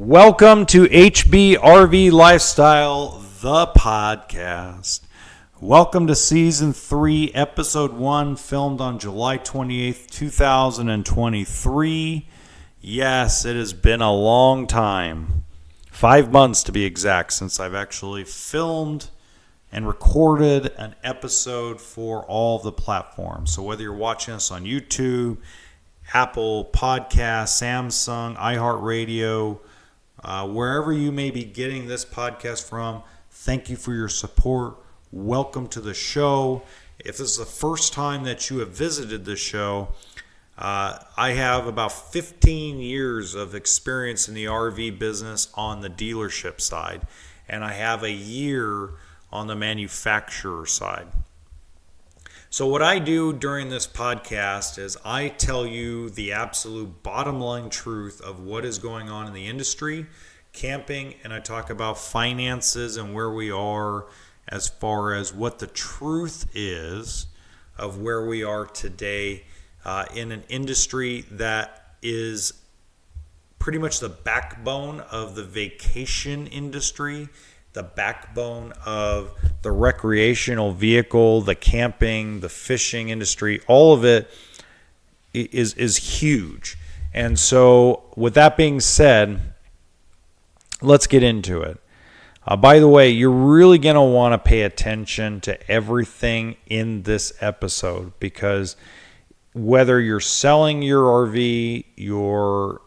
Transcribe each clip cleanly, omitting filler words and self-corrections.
Welcome to hbrv Lifestyle, the podcast. Welcome to Season 3, Episode 1, filmed on July 28th, 2023. Yes, it has been a long time, 5 months to be exact, since I've actually filmed and recorded an episode for all the platforms. So whether you're watching us on YouTube, Apple Podcasts, Samsung, iHeartRadio, wherever you may be getting this podcast from, thank you for your support. Welcome to the show. If this is the first time that you have visited the show, I have about 15 years of experience in the RV business on the dealership side, and I have a year on the manufacturer side. So what I do during this podcast is I tell you the absolute bottom line truth of what is going on in the industry, camping, and I talk about finances and where we are as far as what the truth is of where we are today in an industry that is pretty much the backbone of the vacation industry, the backbone of the recreational vehicle, the camping, the fishing industry. All of it is huge. And so with that being said, let's get into it. By the way, you're really going to want to pay attention to everything in this episode, because whether you're selling your RV, you're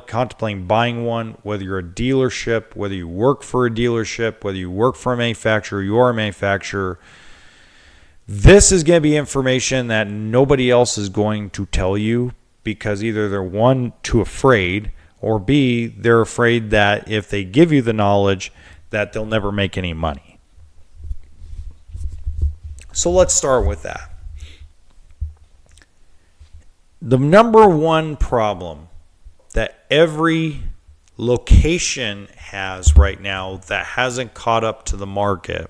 contemplating buying one, whether you're a dealership, whether you work for a dealership, whether you work for a manufacturer, you are a manufacturer, this is going to be information that nobody else is going to tell you, because either they're one, too afraid, or B, they're afraid that if they give you the knowledge that they'll never make any money. So let's start with that. The number one problem that every location has right now that hasn't caught up to the market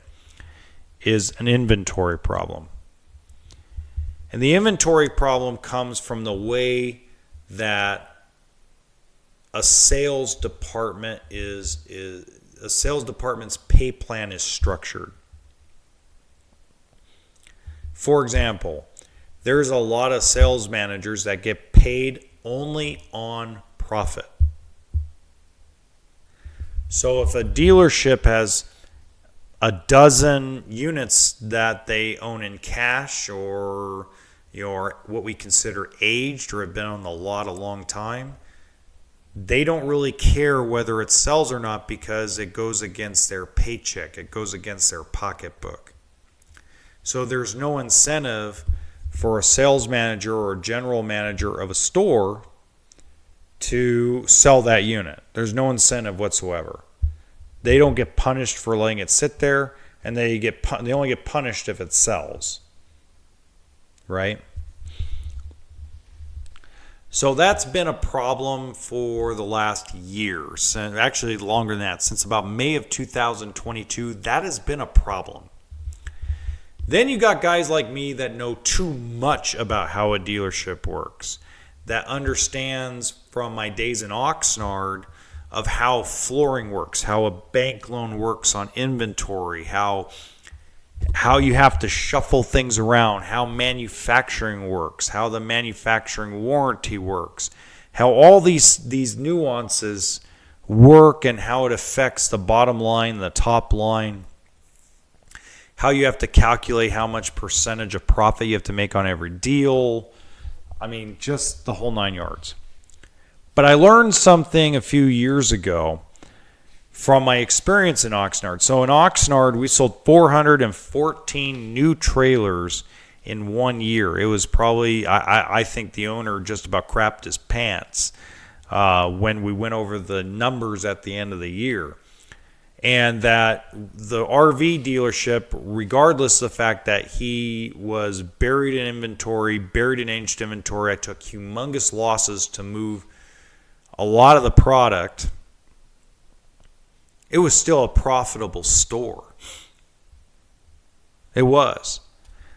is an inventory problem. And the inventory problem comes from the way that a sales department's pay plan is structured. For example, there's a lot of sales managers that get paid only on profit. So if a dealership has a dozen units that they own in cash, or what we consider aged or have been on the lot a long time, they don't really care whether it sells or not, because it goes against their paycheck. It goes against their pocketbook. So there's no incentive for a sales manager or a general manager of a store to sell that unit. There's no incentive whatsoever. They don't get punished for letting it sit there, and they only get punished if it sells. Right? So that's been a problem for the last year, and actually longer than that. Since about May of 2022, that has been a problem. Then you got guys like me that know too much about how a dealership works, that understands from my days in Oxnard of how flooring works, how a bank loan works on inventory, how you have to shuffle things around, how manufacturing works, how the manufacturing warranty works, how all these nuances work and how it affects the bottom line, the top line, how you have to calculate how much percentage of profit you have to make on every deal. I mean, just the whole 9 yards. But I learned something a few years ago from my experience in Oxnard. So in Oxnard, we sold 414 new trailers in 1 year. It was probably, I think the owner just about crapped his pants when we went over the numbers at the end of the year. And that the RV dealership, regardless of the fact that he was buried in inventory, buried in aged inventory, I took humongous losses to move a lot of the product. It was still a profitable store. It was.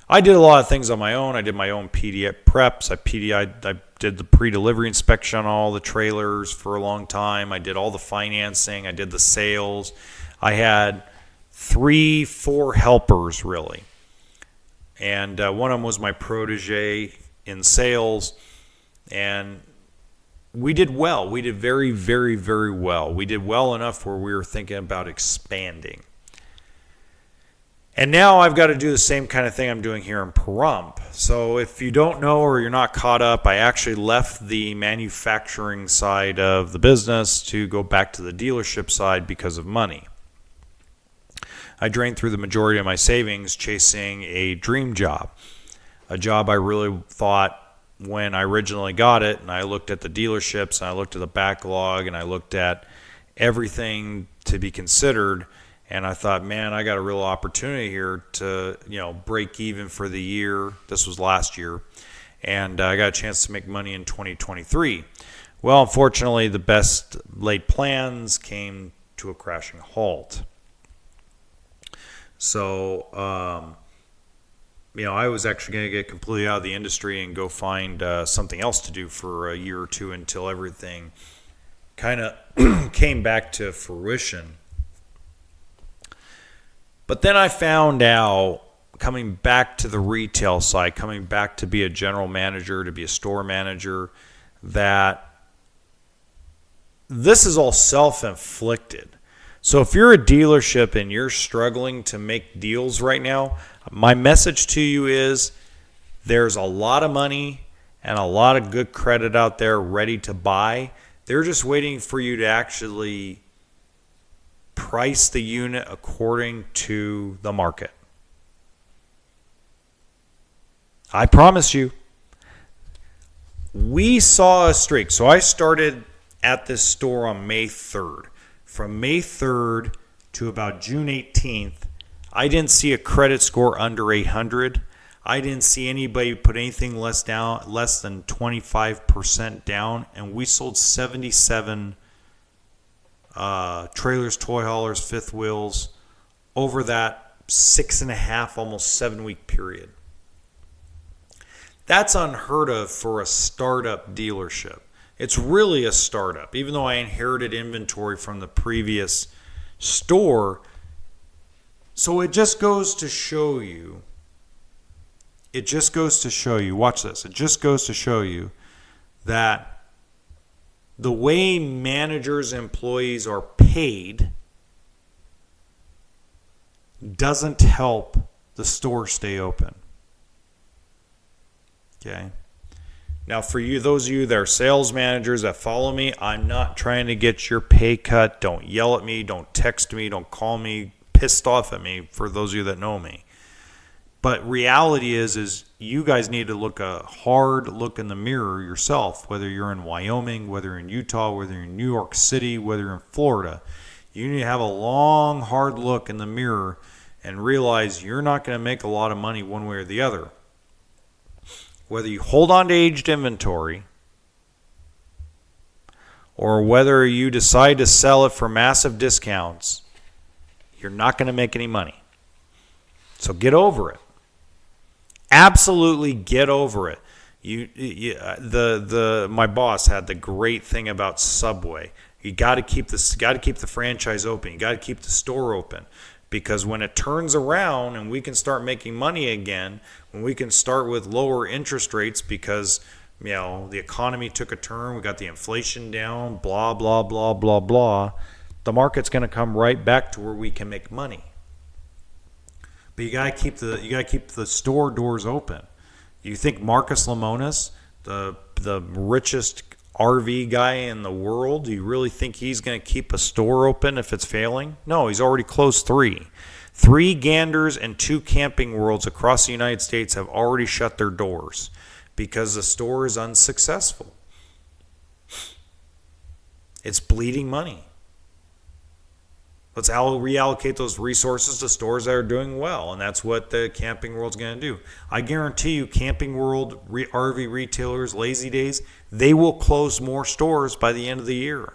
I did a lot of things on my own. I did my own PDI preps. I did the pre-delivery inspection on all the trailers for a long time. I did all the financing. I did the sales. I had 3-4 helpers, really. And one of them was my protege in sales. And we did well. We did very, very, very well. We did well enough where we were thinking about expanding. And now I've got to do the same kind of thing I'm doing here in Pahrump. So if you don't know or you're not caught up, I actually left the manufacturing side of the business to go back to the dealership side because of money. I drained through the majority of my savings chasing a dream job, a job I really thought when I originally got it, and I looked at the dealerships and I looked at the backlog and I looked at everything to be considered. And I thought, man, I got a real opportunity here to, break even for the year. This was last year. And I got a chance to make money in 2023. Well, unfortunately, the best laid plans came to a crashing halt. So, I was actually going to get completely out of the industry and go find something else to do for a year or two until everything kind of came back to fruition. But then I found out, coming back to the retail side, coming back to be a general manager, to be a store manager, that this is all self-inflicted. So if you're a dealership and you're struggling to make deals right now, my message to you is there's a lot of money and a lot of good credit out there ready to buy. They're just waiting for you to actually price the unit according to the market. I promise you, we saw a streak. So I started at this store on May 3rd. From May 3rd to about June 18th, I didn't see a credit score under 800. I didn't see anybody put anything less than 25% down, and we sold 77 trailers, toy haulers, fifth wheels over that 6.5, almost 7-week period. That's unheard of for a startup dealership. It's really a startup. Even though I inherited inventory from the previous store, so it just goes to show you, watch this, it just goes to show you that the way managers, employees are paid doesn't help the store stay open. Okay? Now, for you, those of you that are sales managers that follow me, I'm not trying to get your pay cut. Don't yell at me. Don't text me. Don't call me pissed off at me, for those of you that know me. But reality is you guys need to look a hard look in the mirror yourself, whether you're in Wyoming, whether you're in Utah, whether you're in New York City, whether you're in Florida. You need to have a long, hard look in the mirror and realize you're not going to make a lot of money one way or the other. Whether you hold on to aged inventory or whether you decide to sell it for massive discounts, you're not going to make any money. So get over it. Absolutely get over it. My boss had the great thing about Subway. You got to keep the franchise open. You got to keep the store open. Because when it turns around and we can start making money again, when we can start with lower interest rates because, the economy took a turn, we got the inflation down, blah, blah, blah, blah, blah, the market's going to come right back to where we can make money. But you got to keep the store doors open. You think Marcus Lemonis, the richest RV guy in the world, do you really think he's going to keep a store open if it's failing? No, he's already closed 3. 3 Ganders and 2 Camping Worlds across the United States have already shut their doors because the store is unsuccessful. It's bleeding money. Let's reallocate those resources to stores that are doing well, and that's what the Camping World's going to do. I guarantee you, Camping World, RV retailers, Lazy Days, they will close more stores by the end of the year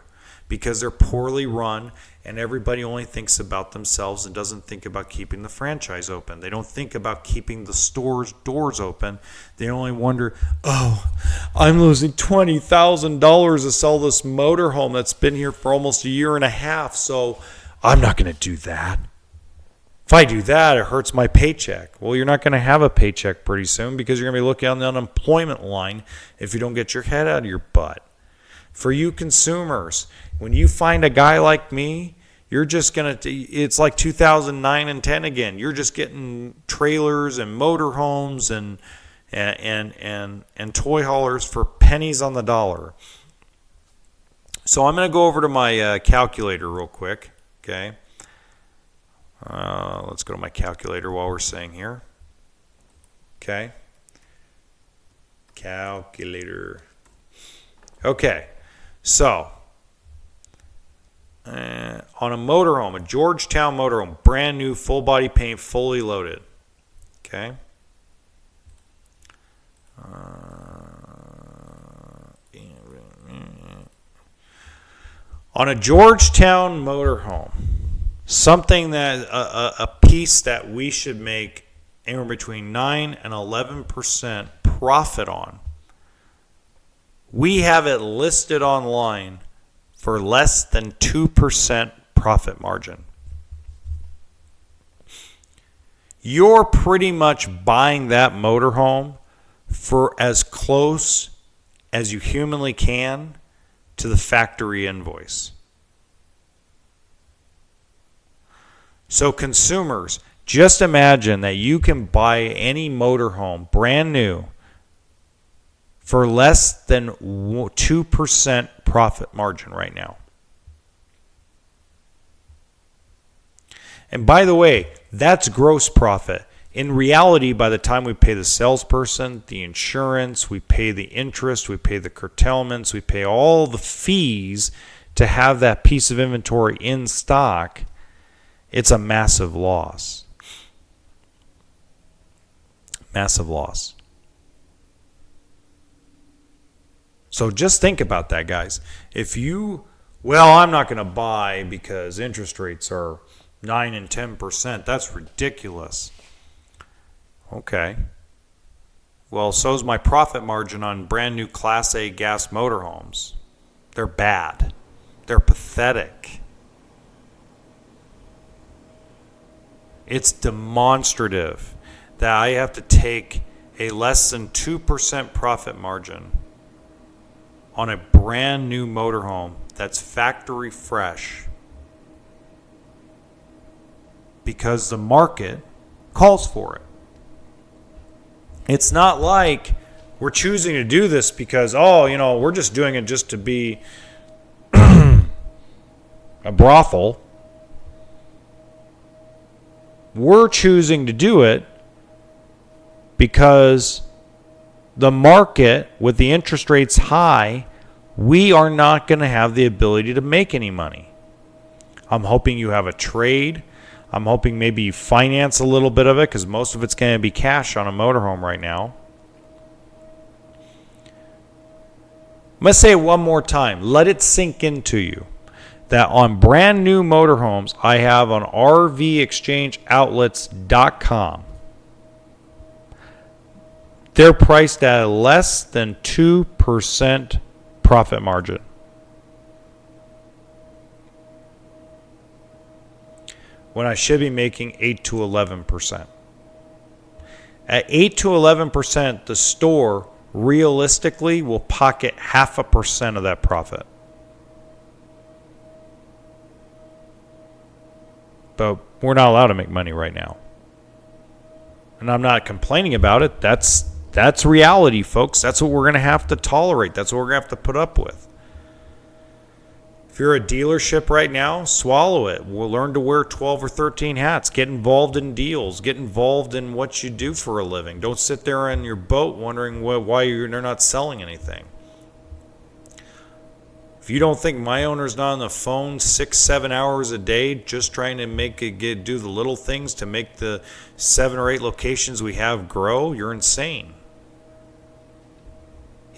because they're poorly run and everybody only thinks about themselves and doesn't think about keeping the franchise open. They don't think about keeping the store's doors open. They only wonder, oh, I'm losing $20,000 to sell this motorhome that's been here for almost a year and a half, so I'm not going to do that. If I do that, it hurts my paycheck. Well, you're not going to have a paycheck pretty soon because you're going to be looking on the unemployment line if you don't get your head out of your butt. For you consumers, when you find a guy like me, you're just going to, it's like 2009 and 10 again. You're just getting trailers and motorhomes and toy haulers for pennies on the dollar. So I'm going to go over to my calculator real quick, okay? Let's go to my calculator while we're saying here. Okay. Calculator. Okay. So, on a motorhome, a Georgetown motorhome, brand new, full body paint, fully loaded. Okay. On a Georgetown motorhome, something that a piece that we should make anywhere between 9 and 11% profit on. We have it listed online for less than 2% profit margin. You're pretty much buying that motorhome for as close as you humanly can to the factory invoice. So consumers, just imagine that you can buy any motorhome brand new for less than 2% profit margin right now. And by the way, that's gross profit. In reality, by the time we pay the salesperson, the insurance, we pay the interest, we pay the curtailments, we pay all the fees to have that piece of inventory in stock, it's a massive loss. Massive loss. So just think about that, guys. If you, well, I'm not going to buy because interest rates are 9 and 10%. That's ridiculous. Okay. Well, so's my profit margin on brand new Class A gas motorhomes. They're bad. They're pathetic. It's demonstrative that I have to take a less than 2% profit margin on a brand new motorhome that's factory fresh because the market calls for it. It's not like we're choosing to do this because, we're just doing it just to be a brothel. We're choosing to do it because the market, with the interest rates high, we are not going to have the ability to make any money. I'm hoping you have a trade. I'm hoping maybe you finance a little bit of it because most of it's going to be cash on a motorhome right now. I'm going to say it one more time. Let it sink into you that on brand new motorhomes I have on rvexchangeoutlets.com, they're priced at less than 2% profit margin. When I should be making 8 to 11%. At 8 to 11%, the store realistically will pocket 0.5% of that profit. But we're not allowed to make money right now. And I'm not complaining about it. That's reality, folks. That's what we're going to have to tolerate. That's what we're going to have to put up with. If you're a dealership right now, swallow it. We'll learn to wear 12 or 13 hats. Get involved in deals. Get involved in what you do for a living. Don't sit there in your boat wondering why you're not selling anything. If you don't think my owner's not on the phone 6-7 hours a day just trying to do the little things to make the 7 or 8 locations we have grow, you're insane.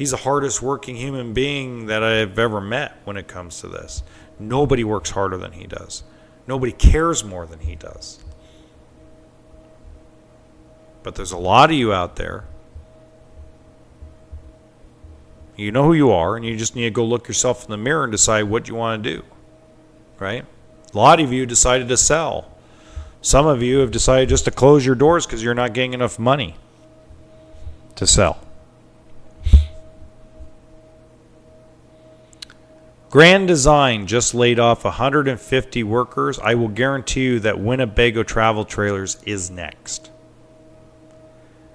He's the hardest working human being that I've ever met when it comes to this. Nobody works harder than he does. Nobody cares more than he does. But there's a lot of you out there. You know who you are, and you just need to go look yourself in the mirror and decide what you want to do. Right? A lot of you decided to sell. Some of you have decided just to close your doors because you're not getting enough money to sell. Grand Design just laid off 150 workers. I will guarantee you that Winnebago Travel Trailers is next.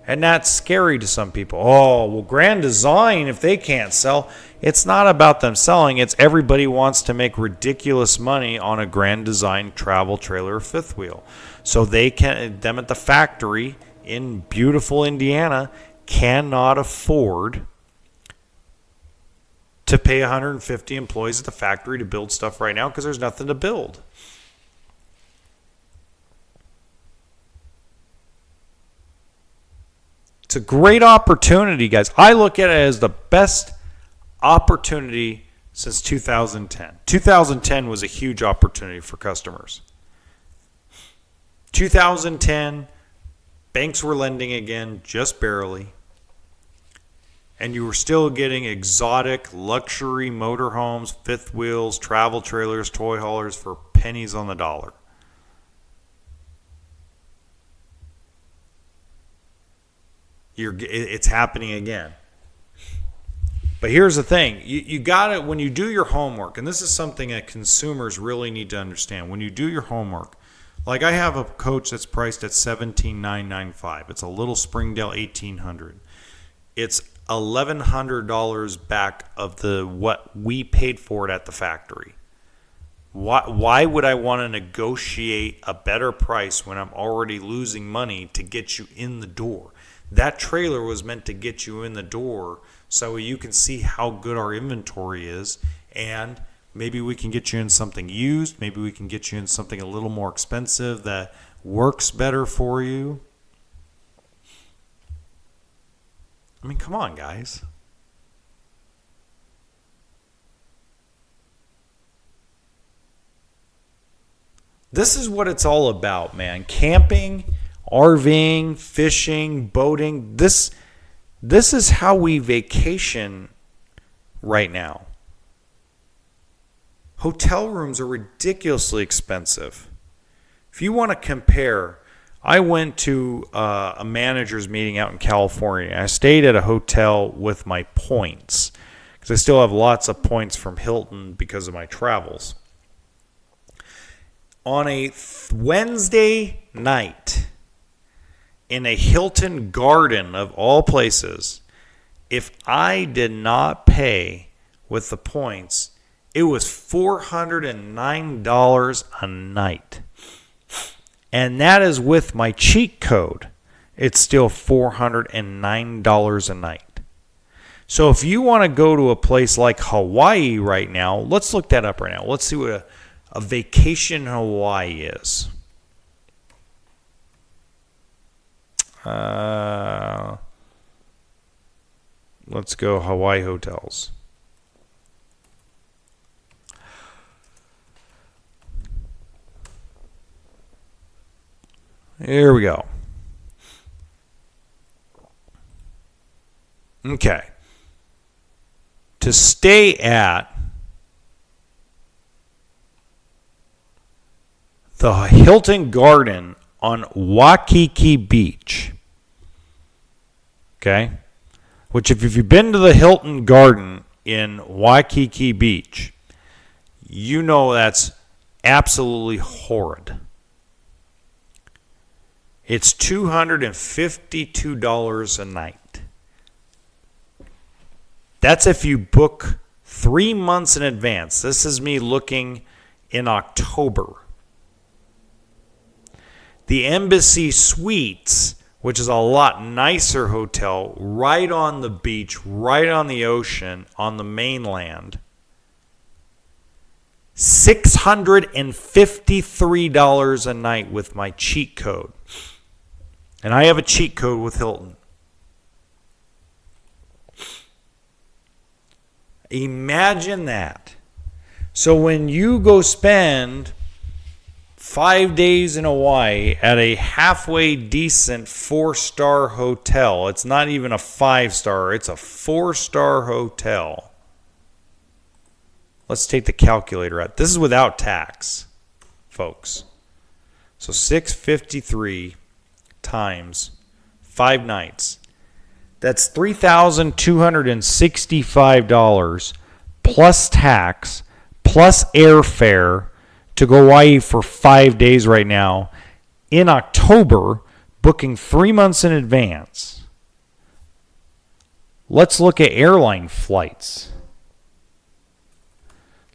And that's scary to some people. Oh, well, Grand Design, if they can't sell, it's not about them selling. It's everybody wants to make ridiculous money on a Grand Design travel trailer or fifth wheel. So them at the factory in beautiful Indiana cannot afford to pay 150 employees at the factory to build stuff right now because there's nothing to build. It's a great opportunity, guys. I look at it as the best opportunity since 2010. 2010 was a huge opportunity for customers. 2010, banks were lending again, just barely. And you were still getting exotic luxury motorhomes, fifth wheels, travel trailers, toy haulers for pennies on the dollar. It's happening again. But here's the thing. You got it when you do your homework, and this is something that consumers really need to understand. When you do your homework, like I have a coach that's priced at $17,995. It's a little Springdale 1800. It's $1,100 back of what we paid for it at the factory. Why would I want to negotiate a better price when I'm already losing money to get you in the door? That trailer was meant to get you in the door so you can see how good our inventory is, and maybe we can get you in something used. Maybe we can get you in something a little more expensive that works better for you. I mean, come on, guys. This is what it's all about, man. Camping, RVing, fishing, boating. This is how we vacation right now. Hotel rooms are ridiculously expensive. If you want to compare, I went to a manager's meeting out in California. I stayed at a hotel with my points because I still have lots of points from Hilton because of my travels. On a Wednesday night in a Hilton Garden of all places, if I did not pay with the points, it was $409 a night. And that is with my cheat code. It's still $409 a night. So if you want to go to a place like Hawaii right now, let's look that up right now. Let's see what a vacation in Hawaii is. Let's go Hawaii hotels. Here we go. Okay. To stay at the Hilton Garden on Waikiki Beach. Okay? Which if you've been to the Hilton Garden in Waikiki Beach, you know that's absolutely horrid. It's $252 a night. That's if you book 3 months in advance. This is me looking in October. The Embassy Suites, which is a lot nicer hotel, right on the beach, right on the ocean, on the mainland, $653 a night with my cheat code. And I have a cheat code with Hilton. Imagine that. So when you go spend 5 days in Hawaii at a halfway decent 4-star hotel, it's not even a 5-star, it's a 4-star hotel. Let's take the calculator out. This is without tax, folks. So $653 times 5 nights. That's $3,265 plus tax, plus airfare to go Hawaii for 5 days right now in October, booking 3 months in advance. Let's look at airline flights.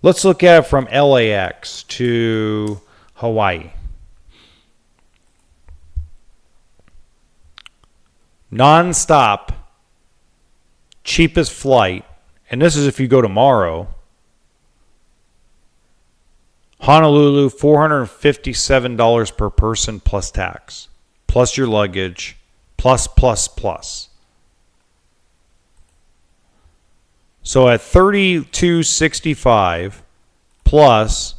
Let's look at it from LAX to Hawaii. Non-stop, cheapest flight, and this is if you go tomorrow, Honolulu, $457 per person plus tax, plus your luggage, plus. So at $32.65 plus,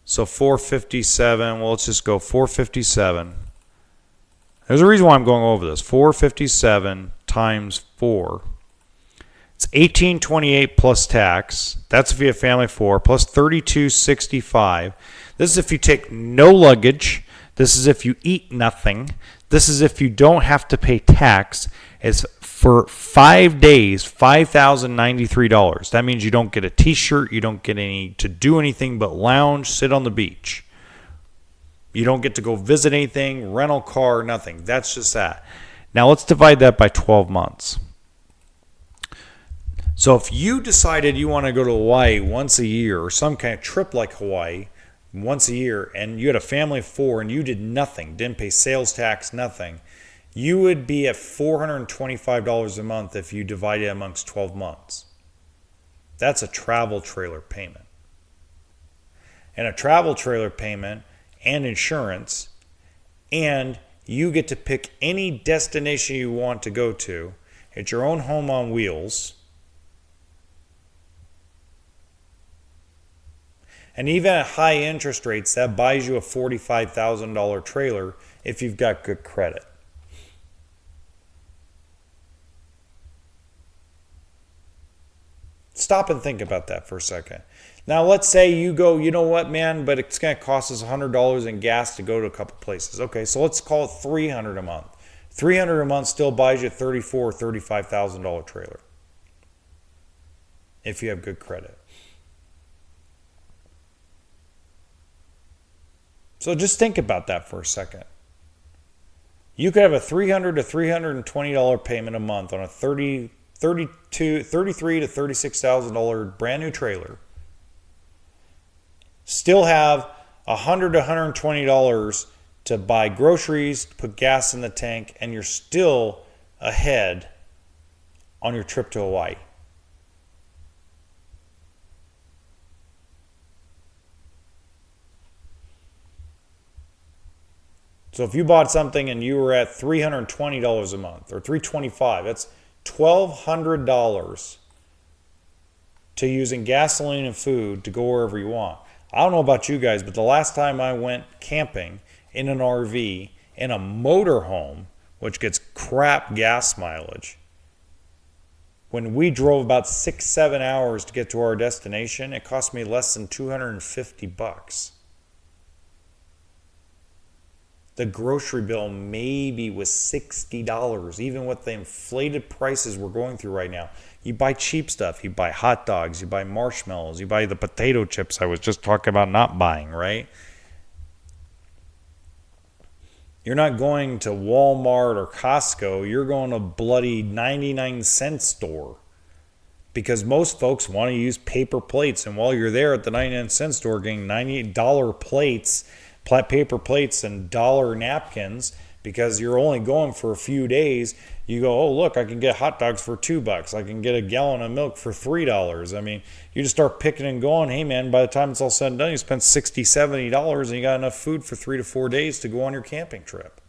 so $457, well, let's just go $457. There's a reason why I'm going over this. $457 times 4. It's $1,828 plus tax. That's if you have family of 4, plus $32.65. This is if you take no luggage. This is if you eat nothing. This is if you don't have to pay tax. It's for 5 days, $5,093. That means you don't get a t-shirt. You don't get any to do anything but lounge, sit on the beach. You don't get to go visit anything, rental car, nothing. That's just that. Now let's divide that by 12 months. So if you decided you want to go to Hawaii once a year, or some kind of trip like Hawaii once a year, and you had a family of 4 and you did nothing, didn't pay sales tax, nothing, you would be at $425 a month if you divide it amongst 12 months. That's a travel trailer payment. And a travel trailer payment and insurance, and you get to pick any destination you want to go to. It's your own home on wheels. And even at high interest rates, that buys you a $45,000 trailer if you've got good credit. Stop and think about that for a second. Now, let's say you go, you know what, man, but it's going to cost us $100 in gas to go to a couple places. Okay, so let's call it $300 a month. $300 a month still buys you a $34,000 or $35,000 trailer if you have good credit. So just think about that for a second. You could have a $300 to $320 payment a month on a $33,000 to $36,000 brand new trailer. Still have $100 to $120 to buy groceries, to put gas in the tank, and you're still ahead on your trip to Hawaii. So if you bought something and you were at $320 a month or $325, that's $1,200 to using gasoline and food to go wherever you want. I don't know about you guys, but the last time I went camping in an RV in a motorhome, which gets crap gas mileage, when we drove about 6-7 hours to get to our destination, it cost me less than $250. The grocery bill maybe was $60, even with the inflated prices we're going through right now. You buy cheap stuff. You buy hot dogs. You buy marshmallows. You buy the potato chips I was just talking about not buying, right? You're not going to Walmart or Costco. You're going to a bloody 99-cent store because most folks want to use paper plates. And while you're there at the 99-cent store getting $98 plates, paper plates and dollar napkins, because you're only going for a few days, you go, oh, look, I can get hot dogs for $2. I can get a gallon of milk for $3. I mean, you just start picking and going. Hey, man, by the time it's all said and done, you spent $60, $70 and you got enough food for 3 to 4 days to go on your camping trip.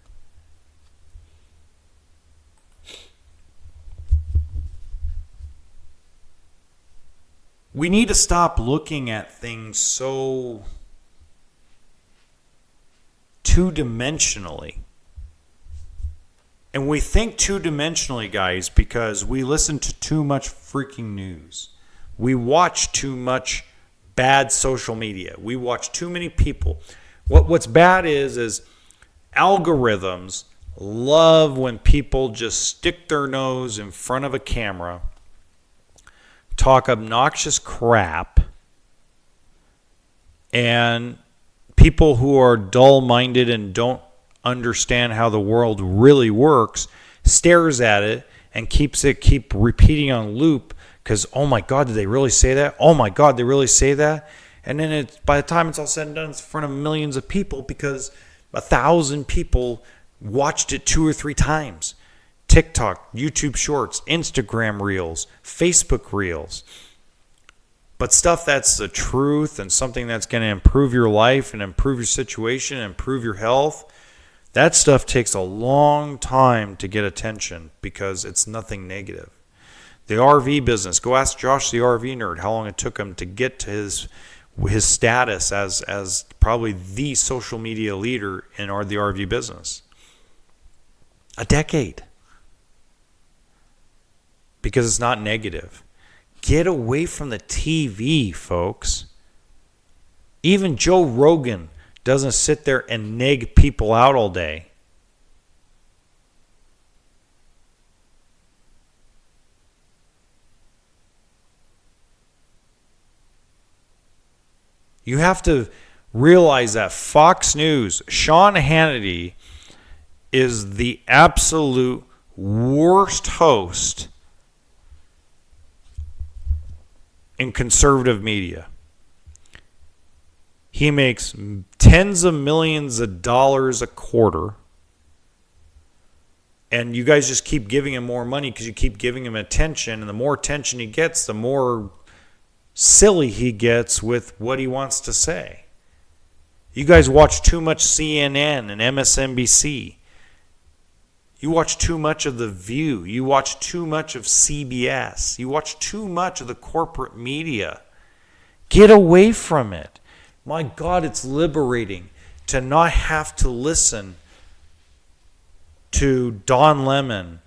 We need to stop looking at things so two-dimensionally. And we think two-dimensionally, guys, because we listen to too much freaking news. We watch too much bad social media. We watch too many people. What's bad is algorithms love when people just stick their nose in front of a camera, talk obnoxious crap, and people who are dull-minded and don't understand how the world really works stares at it and keep repeating on loop because, oh my God, did they really say that? Oh my God, they really say that? And then by the time it's all said and done, it's in front of millions of people because 1,000 people watched it 2 or 3 times. TikTok, YouTube Shorts, Instagram Reels, Facebook Reels. But stuff that's the truth and something that's going to improve your life and improve your situation and improve your health, that stuff takes a long time to get attention because it's nothing negative. The RV business, go ask Josh the RV nerd how long it took him to get to his status as probably the social media leader in the RV business. A decade. Because it's not negative. Get away from the TV, folks. Even Joe Rogan doesn't sit there and nag people out all day. You have to realize that Fox News, Sean Hannity, is the absolute worst host in conservative media. He makes tens of millions of dollars a quarter. And you guys just keep giving him more money because you keep giving him attention. And the more attention he gets, the more silly he gets with what he wants to say. You guys watch too much CNN and MSNBC. You watch too much of The View. You watch too much of CBS. You watch too much of the corporate media. Get away from it. My God, it's liberating to not have to listen to Don Lemon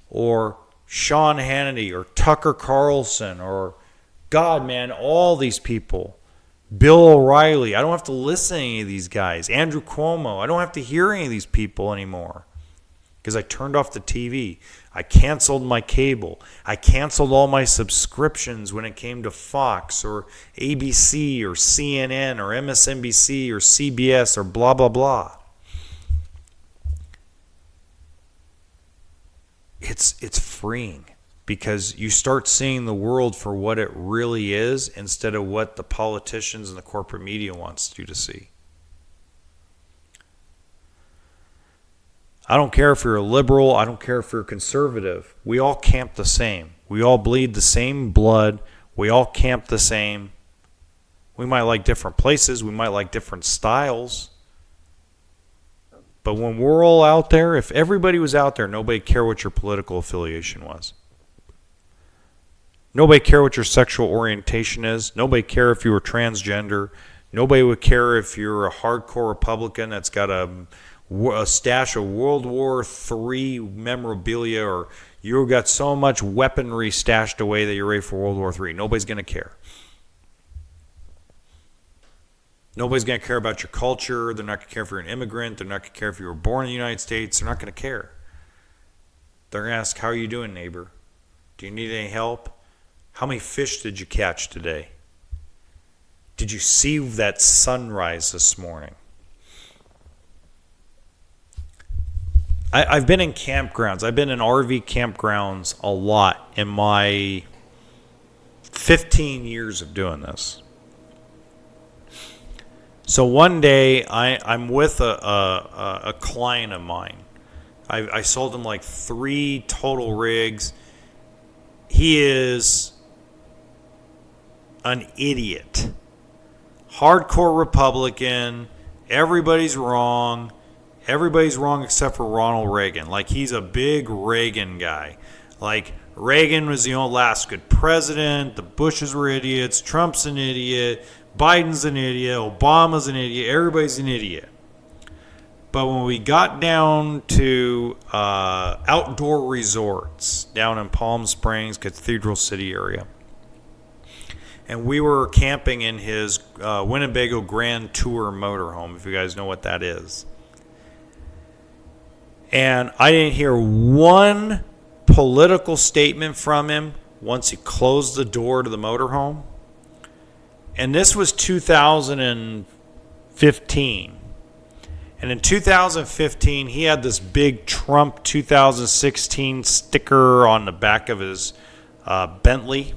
or Sean Hannity or Tucker Carlson or, God, man, all these people. Bill O'Reilly. I don't have to listen to any of these guys. Andrew Cuomo. I don't have to hear any of these people anymore because I turned off the TV. I canceled my cable. I canceled all my subscriptions when it came to Fox or ABC or CNN or MSNBC or CBS or blah, blah, blah. It's freeing because you start seeing the world for what it really is instead of what the politicians and the corporate media wants you to see. I don't care if you're a liberal. I don't care if you're a conservative. We all camp the same. We all bleed the same blood. We all camp the same. We might like different places. We might like different styles. But when we're all out there, if everybody was out there, nobody cared what your political affiliation was. Nobody cared what your sexual orientation is. Nobody cared if you were transgender. Nobody would care if you're a hardcore Republican that's got a stash of World War III memorabilia or you got so much weaponry stashed away that you're ready for World War III. Nobody's going to care. Nobody's going to care about your culture. They're not going to care if you're an immigrant. They're not going to care if you were born in the United States. They're not going to care. They're going to ask, how are you doing, neighbor? Do you need any help? How many fish did you catch today? Did you see that sunrise this morning? I've been in campgrounds. I've been in RV campgrounds a lot in my 15 years of doing this. So one day I'm with a client of mine. I sold him like 3 total rigs. He is an idiot. Hardcore Republican. Everybody's wrong. Everybody's wrong except for Ronald Reagan. Like, he's a big Reagan guy. Like, Reagan was the last good president. The Bushes were idiots. Trump's an idiot. Biden's an idiot. Obama's an idiot. Everybody's an idiot. But when we got down to outdoor resorts down in Palm Springs, Cathedral City area, and we were camping in his Winnebago Grand Tour motorhome, if you guys know what that is. And I didn't hear one political statement from him once he closed the door to the motorhome. And this was 2015. And in 2015, he had this big Trump 2016 sticker on the back of his Bentley.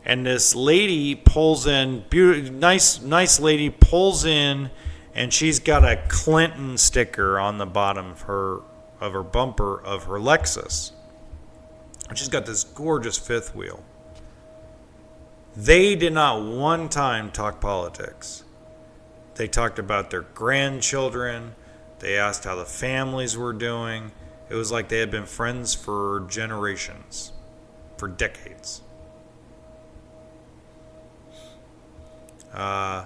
And this lady pulls in, nice lady pulls in, and she's got a Clinton sticker on the bottom of her bumper of her Lexus. And she's got this gorgeous fifth wheel. They did not one time talk politics. They talked about their grandchildren. They asked how the families were doing. It was like they had been friends for generations, for decades. I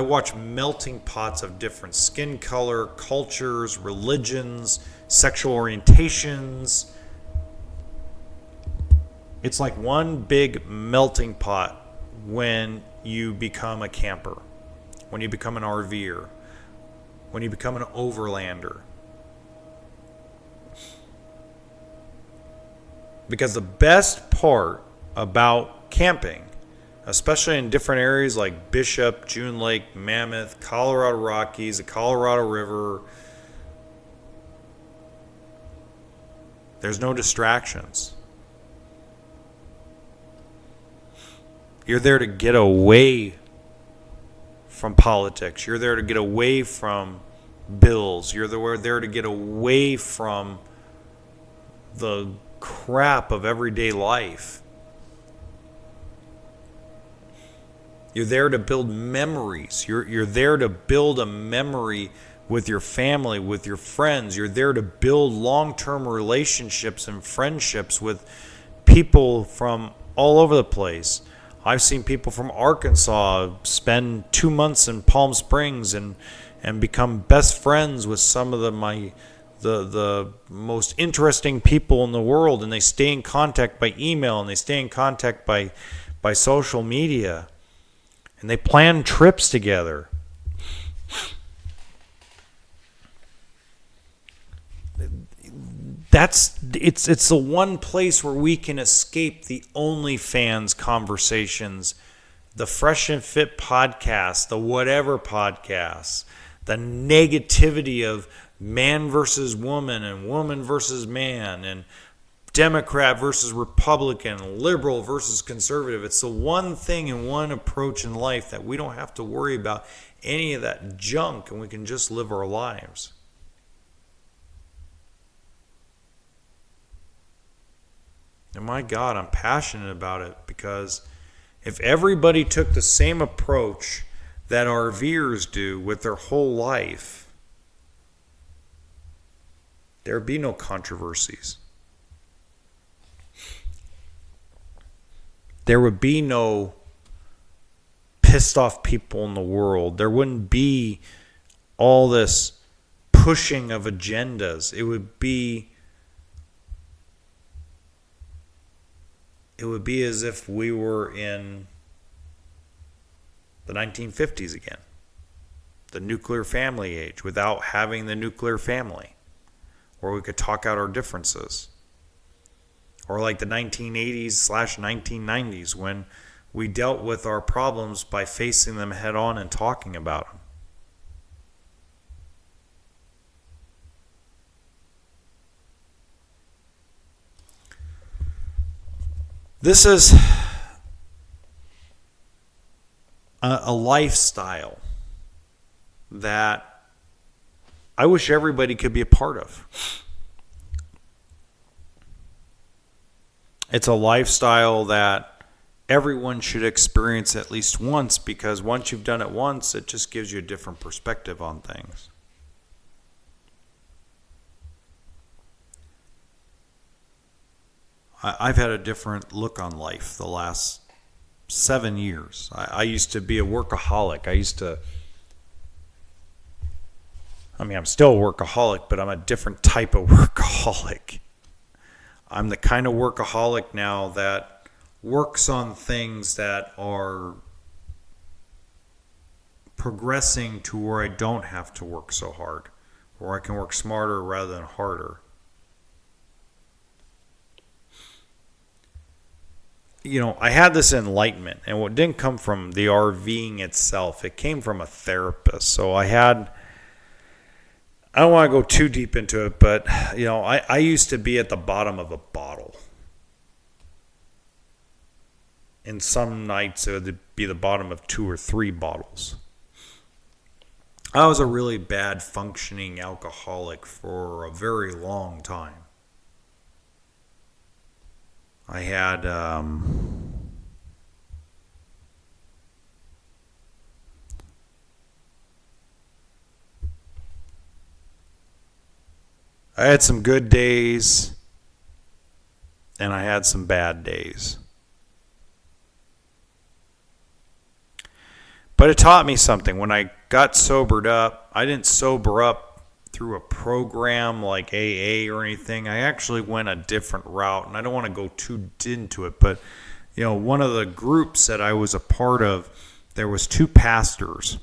watch melting pots of different skin color, cultures, religions, sexual orientations. It's like one big melting pot when you become a camper, when you become an RVer, when you become an overlander. Because the best part about camping, especially in different areas like Bishop, June Lake, Mammoth, Colorado Rockies, the Colorado River, there's no distractions. You're there to get away from politics. You're there to get away from bills. You're there to get away from the crap of everyday life. You're there to build memories. You're there to build a memory with your family, with your friends. You're there to build long-term relationships and friendships with people from all over the place. I've seen people from Arkansas spend 2 months in Palm Springs and become best friends with some of the most interesting people in the world, and they stay in contact by email, and they stay in contact by social media, and they plan trips together. It's the one place where we can escape the OnlyFans conversations, the Fresh and Fit podcast, the whatever podcasts, the negativity of man versus woman and woman versus man and Democrat versus Republican, liberal versus conservative. It's the one thing and one approach in life that we don't have to worry about any of that junk, and we can just live our lives. And my God, I'm passionate about it, because if everybody took the same approach that RVers do with their whole life, there'd be no controversies. There would be no pissed off people in the world. There wouldn't be all this pushing of agendas. It would be as if we were in the 1950s again, the nuclear family age, without having the nuclear family, where we could talk out our differences. Or like the 1980s/1990s, when we dealt with our problems by facing them head on and talking about them. This is a lifestyle that I wish everybody could be a part of. It's a lifestyle that everyone should experience at least once, because once you've done it once, it just gives you a different perspective on things. I've had a different look on life the last 7 years. I used to be a workaholic. I'm still a workaholic, but I'm a different type of workaholic. I'm the kind of workaholic now that works on things that are progressing to where I don't have to work so hard, or I can work smarter rather than harder. I had this enlightenment, and it didn't come from the RVing itself. It came from a therapist. So I don't want to go too deep into it, but, I used to be at the bottom of a bottle. And some nights it would be the bottom of 2 or 3 bottles. I was a really bad functioning alcoholic for a very long time. I had some good days and I had some bad days. But it taught me something. When I got sobered up, I didn't sober up through a program like AA or anything. I actually went a different route, and I don't want to go too into it, but one of the groups that I was a part of, there was 2 pastors.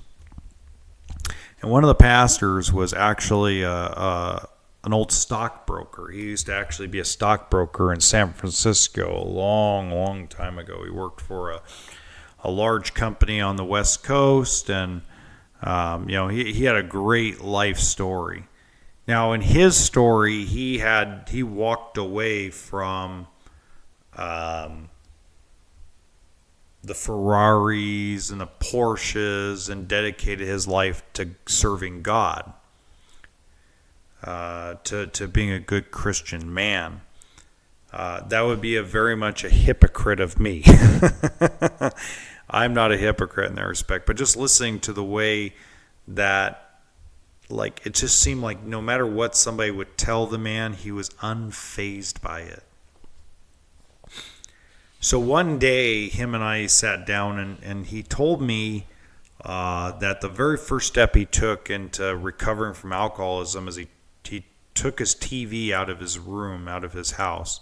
And one of the pastors was actually an old stockbroker. He used to actually be a stockbroker in San Francisco a long, long time ago. He worked for a large company on the West Coast, and he had a great life story. Now, in his story, he walked away from the Ferraris and the Porsches and dedicated his life to serving God, to being a good Christian man. That would be very much a hypocrite of me. I'm not a hypocrite in that respect, but just listening to the way that, it just seemed like no matter what somebody would tell the man, he was unfazed by it. So one day, him and I sat down, and he told me that the very first step he took into recovering from alcoholism is he took his TV out of his room, out of his house.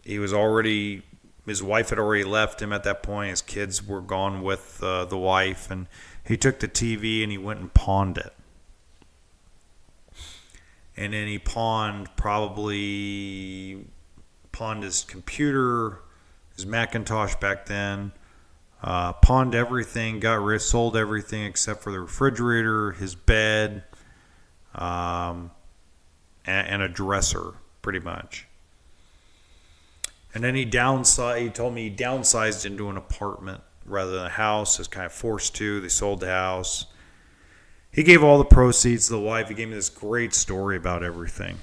His wife had already left him at that point. His kids were gone with the wife, and he took the TV and he went and pawned it. And then he pawned his computer, his Macintosh back then, pawned everything, sold everything except for the refrigerator, his bed, and a dresser, pretty much. And then he told me he downsized into an apartment rather than a house. He was kind of forced to. They sold the house. He gave all the proceeds to the wife. He gave me this great story about everything.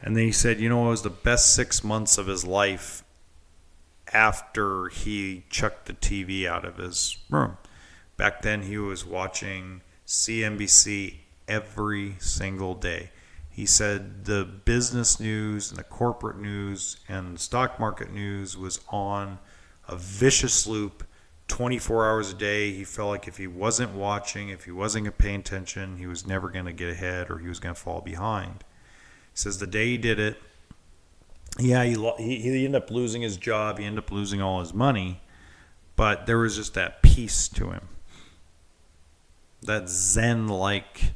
And then he said, it was the best 6 months of his life after he chucked the TV out of his room. Back then he was watching CNBC every single day. He said the business news and the corporate news and the stock market news was on a vicious loop 24 hours a day. He felt like if he wasn't watching, if he wasn't paying attention, he was never going to get ahead or he was going to fall behind. He says the day he did it, he ended up losing his job. He ended up losing all his money. But there was just that peace to him. That Zen-like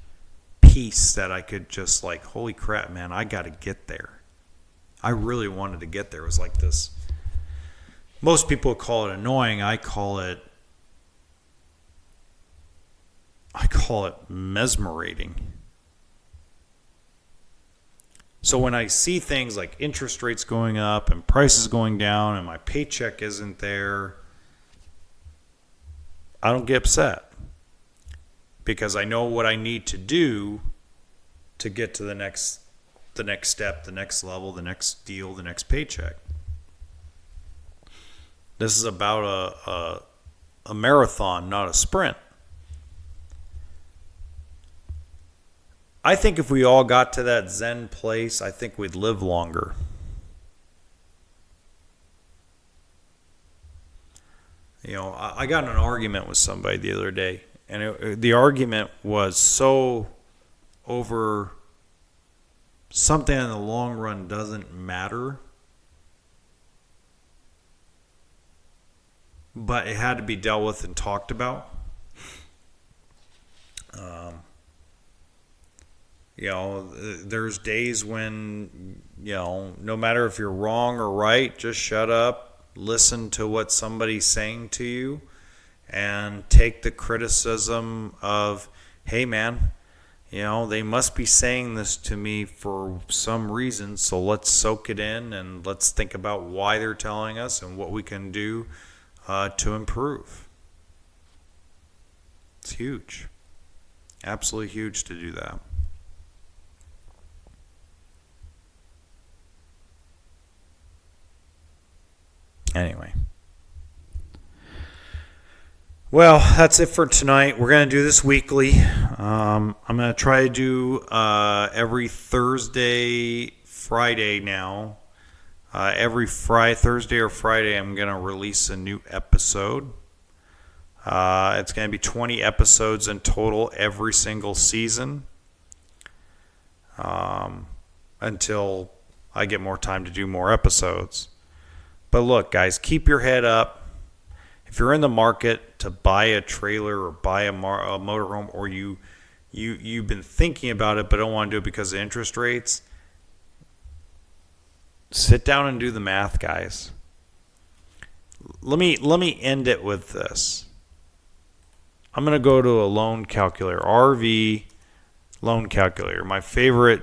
peace that I could just holy crap, man, I got to get there. I really wanted to get there. It was like this. Most people call it annoying. I call it mesmerating. So when I see things like interest rates going up and prices going down and my paycheck isn't there, I don't get upset. Because I know what I need to do to get to the next step, the next level, the next deal, the next paycheck. This is about a marathon, not a sprint. I think if we all got to that Zen place, I think we'd live longer. I got in an argument with somebody the other day, and the argument was so over something in the long run doesn't matter, but it had to be dealt with and talked about. There's days when, no matter if you're wrong or right, just shut up, listen to what somebody's saying to you, and take the criticism of, hey man, they must be saying this to me for some reason, so let's soak it in and let's think about why they're telling us and what we can do to improve. It's huge. Absolutely huge to do that. Anyway. Well, that's it for tonight. We're going to do this weekly. I'm going to try to do every Thursday, Friday now. Every Thursday or Friday, I'm going to release a new episode. It's going to be 20 episodes in total every single season, until I get more time to do more episodes. But look, guys, keep your head up. If you're in the market to buy a trailer or buy a motorhome, or you've been thinking about it but don't want to do it because of interest rates, sit down and do the math, guys. Let me end it with this. I'm going to go to a loan calculator, RV loan calculator. My favorite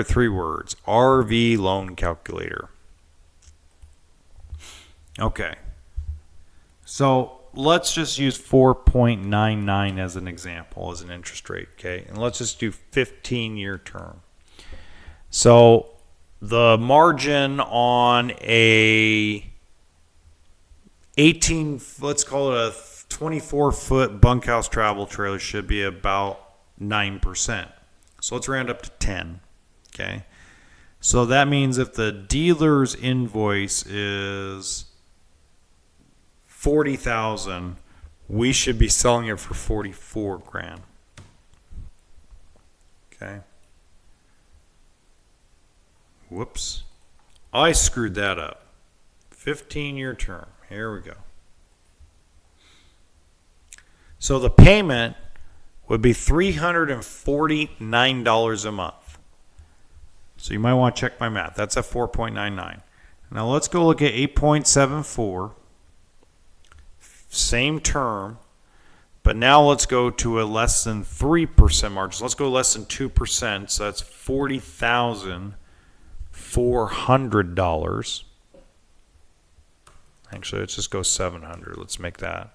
3 words, RV loan calculator. Okay. So let's just use 4.99 as an example, as an interest rate, okay? And let's just do 15-year term. So the margin on a let's call it a 24-foot bunkhouse travel trailer should be about 9%. So let's round up to 10, okay? So that means if the dealer's invoice is $40,000, we should be selling it for $44,000. Okay. Whoops. I screwed that up. 15-year term. Here we go. So the payment would be $349 a month. So you might want to check my math. That's at 4.99. Now let's go look at 8.74. Same term, but now let's go to a less than 3% margin. Let's go less than 2%. So that's $40,400. Actually, let's just go $700. Let's make that.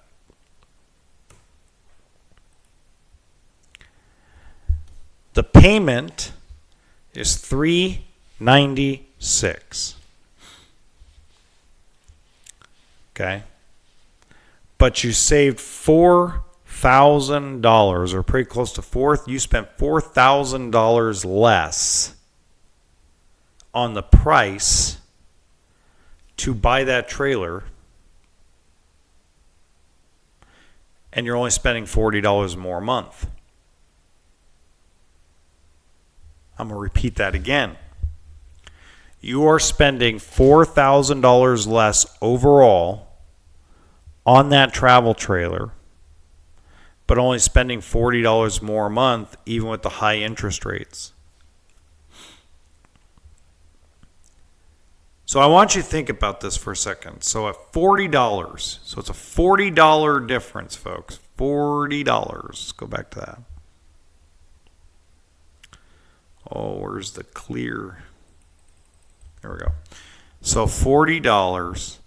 The payment is $396. Okay. But you saved $4,000, or pretty close to you spent $4,000 less on the price to buy that trailer, and you're only spending $40 more a month. I'm going to repeat that again. You are spending $4,000 less overall on that travel trailer, but only spending $40 more a month, even with the high interest rates. So I want you to think about this for a second. So at $40, so it's a $40 difference, folks. $40. Let's go back to that. Oh, where's the clear? There we go. So $40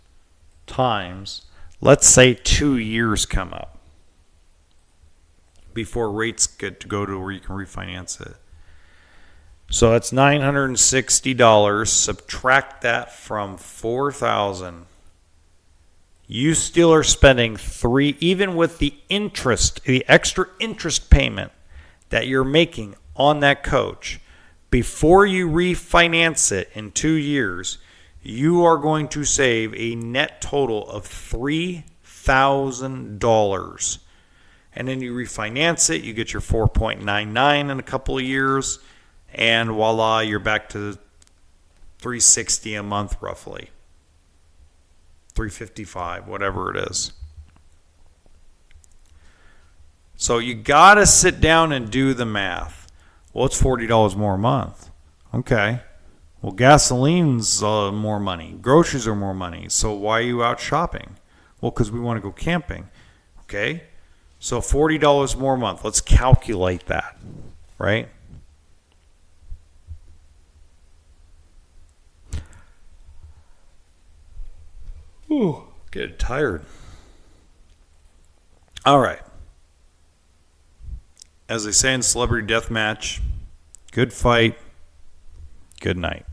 times, let's say 2 years come up before rates get to go to where you can refinance it. So that's $960. Subtract that from $4,000. You still are spending even with the interest, the extra interest payment that you're making on that coach. Before you refinance it in 2 years, you are going to save a net total of $3,000 $40,000. And then you refinance it, you get your 4.99 in a couple of years, and voila, you're back to $360 a month roughly. $355, whatever it is. So you got to sit down and do the math. Well, it's $40 more a month. Okay. Well, gasoline's more money. Groceries are more money. So why are you out shopping? Well, because we want to go camping. Okay. So $40 more a month. Let's calculate that, right? Ooh, getting tired. All right. As they say in Celebrity Deathmatch, good fight, good night.